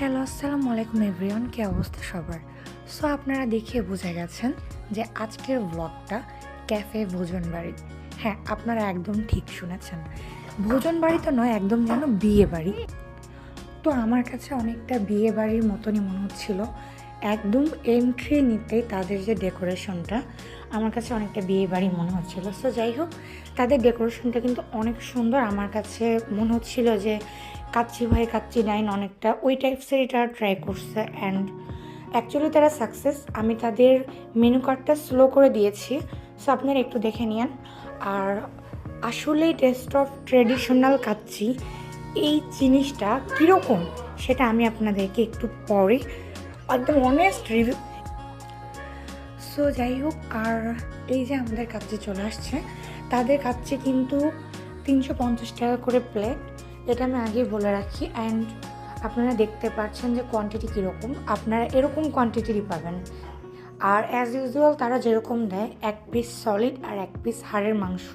Hello, আসসালামু আলাইকুম everyone. কী অবস্থা সবার? সো আপনারা দেখে বুঝে গেছেন যে আজকের ব্লগটা ক্যাফে ভোজন বাড়ি। হ্যাঁ, আপনারা একদম ঠিক শুনেছেন। ভোজন বাড়ি তো নয়, একদম যেন বিয়ে বাড়ি। তো আমার কাছে অনেকটা বিয়ে বাড়ির মতনই মনে হচ্ছিল। একদম এন্ট্রি নিতেই তাদের যে ডেকোরেশনটা আমার কাছে অনেকটা বিয়ে বাড়ি মনে হচ্ছিল। সো যাই হোক, তাদের ডেকোরেশনটা কিন্তু অনেক সুন্দর। আমার কাছে মনে হচ্ছিল যে কাচ্চি ভাই কাচ্চি ডাইন অনেকটা ওই টাইপসের এটা ট্রাই করছে, অ্যান্ড অ্যাকচুয়ালি তারা সাকসেস। আমি তাদের মেনু কার্ডটা স্লো করে দিয়েছি, সো আপনারা একটু দেখে নিন। আর আসলেই টেস্ট অফ ট্রেডিশনাল কাচ্চি এই জিনিসটা কীরকম সেটা আমি আপনাদেরকে একটু পরে একদম অনেস্ট রিভিউ। সো যাই হোক, আর এই যে আমাদের কাচ্চি চলে আসছে, তাদের কাচ্চি কিন্তু 350 টাকা করে প্লেট, এটা আমি আগেই বলে রাখি। অ্যান্ড আপনারা দেখতে পাচ্ছেন যে কোয়ান্টিটি কীরকম, আপনারা এরকম কোয়ান্টিটিরই পাবেন। আর অ্যাজ ইউজুয়াল তারা যেরকম দেয়, এক পিস সলিড আর এক পিস হাড়ের মাংস,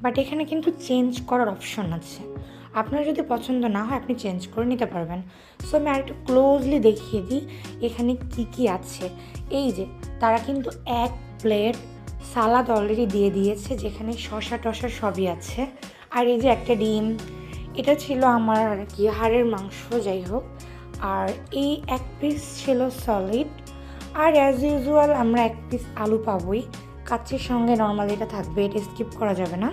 বাট এখানে কিন্তু চেঞ্জ করার অপশন আছে। আপনার যদি পছন্দ না হয় আপনি চেঞ্জ করে নিতে পারবেন। সো আমি আরেকটু ক্লোজলি দেখিয়ে দিই এখানে কি কি আছে। এই যে তারা কিন্তু এক প্লেট সালাদ অলরেডি দিয়ে দিয়েছে, যেখানে শসা টসা সবই আছে। আর এই যে একটা ডিম, এটা ছিল আমার আর কি হাড়ের মাংস, যাই হোক। আর এই এক পিস ছিল সলিড। আর অ্যাজ ইউজুয়াল আমরা এক পিস আলু পাবোই, কাচ্চির সঙ্গে নর্মালি এটা থাকবে, এটা স্কিপ করা যাবে না।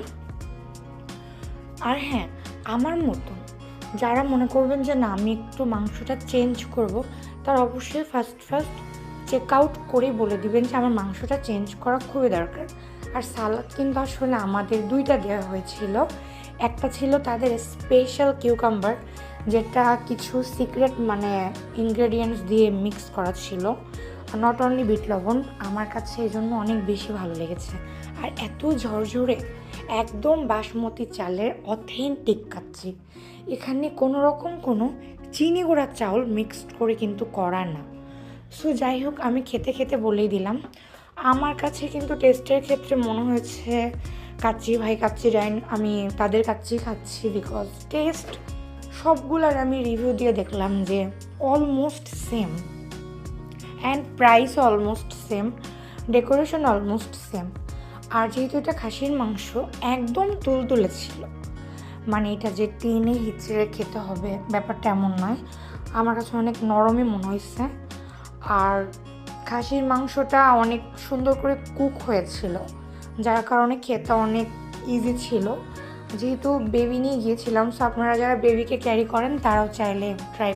আর হ্যাঁ, আমার মতো যারা মনে করবেন যে না আমি একটু মাংসটা চেঞ্জ করব, তার অবশ্যই ফার্স্ট চেক আউট করেই বলে দিবেন যে আমার মাংসটা চেঞ্জ করা খুবই দরকার। আর সালাদ কিন্তু আসলে আমাদের দুইটা দেওয়া হয়েছিল। একটা ছিল তাদের স্পেশাল কিউকাম্বার, যেটা কিছু সিক্রেট মানে ইনগ্রেডিয়েন্টস দিয়ে মিক্স করা ছিল, নট অনলি বিট লবণ। আমার কাছে এই জন্য অনেক বেশি ভালো লেগেছে। আর এত ঝরঝরে, একদম বাসমতি চালের অথেন্টিক কাচ্চি। এখানে কোনো রকম কোনো চিনি গুঁড়া চাউল মিক্সড করে কিন্তু করা না। সো যাই হোক, আমি খেতে খেতে বলেই দিলাম, আমার কাছে কিন্তু টেস্টের ক্ষেত্রে মনে হয়েছে কাচ্চি ভাই কাচ্চি ডাইন আমি তাদের কাচ্চি খাচ্ছি, বিকজ টেস্ট সবগুলার আমি রিভিউ দিয়ে দেখলাম যে almost same, and price almost same, decoration almost same. আর যেহেতু এটা খাসির মাংস, একদম তুলতুলে ছিল, মানে এটা যে টেনে হিচড়ে খেতে হবে ব্যাপারটা এমন নয়। আমার কাছে অনেক নরমই মনে হয়েছে। আর খাসির মাংসটা অনেক সুন্দর করে কুক হয়েছিল, যার কারণে খেতে অনেক ইজি ছিল। যেহেতু বেবি নিয়ে গিয়েছিলাম, সো আপনারা যারা বেবিকে ক্যারি করেন তারাও চাইলে ট্রাই